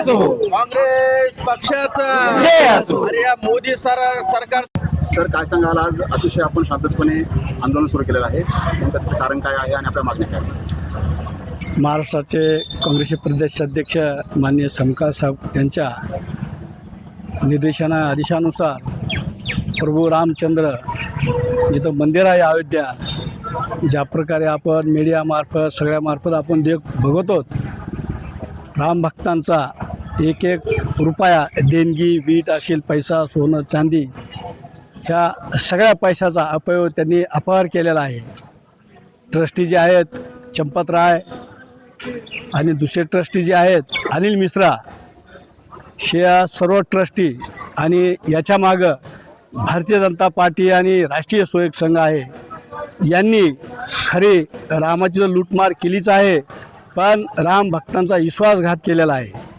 असो, काँग्रेस पक्षाचा जय असो. अरे या मोदी सरकार सर काय सांगाल, आज अतिशय आपण शांतपणे आंदोलन सुरू केलेलं आहे, त्याचं कारण काय आहे आणि आपल्या मागण्या काय आहेत? महाराष्ट्राचे काँग्रेसचे प्रदेशाध्यक्ष माननीय समका साहेब यांच्या आदेशानुसार प्रभू रामचंद्र जिथं मंदिर आहे अयोध्या, ज्या प्रकारे आपण मीडियामार्फत सगळ्यामार्फत आपण बघतो, रामभक्तांचा एक एक रुपया देणगी, वीट असेल, पैसा, सोनं, चांदी, ह्या सगळ्या पैशाचा अपयोग त्यांनी अपहार केलेला आहे. ट्रस्टी जे आहेत चंपत राय आणि दुसरे ट्रस्टी जे आहेत अनिल मिश्रा, या सर्व ट्रस्टी आणि याच्या मागं भारतीय जनता पार्टी आणि राष्ट्रीय स्वयंसेवक संघ आहे, यांनी खरी रामाची लूटमार केलीच आहे, पण राम भक्तांचा विश्वासघात केलेला आहे.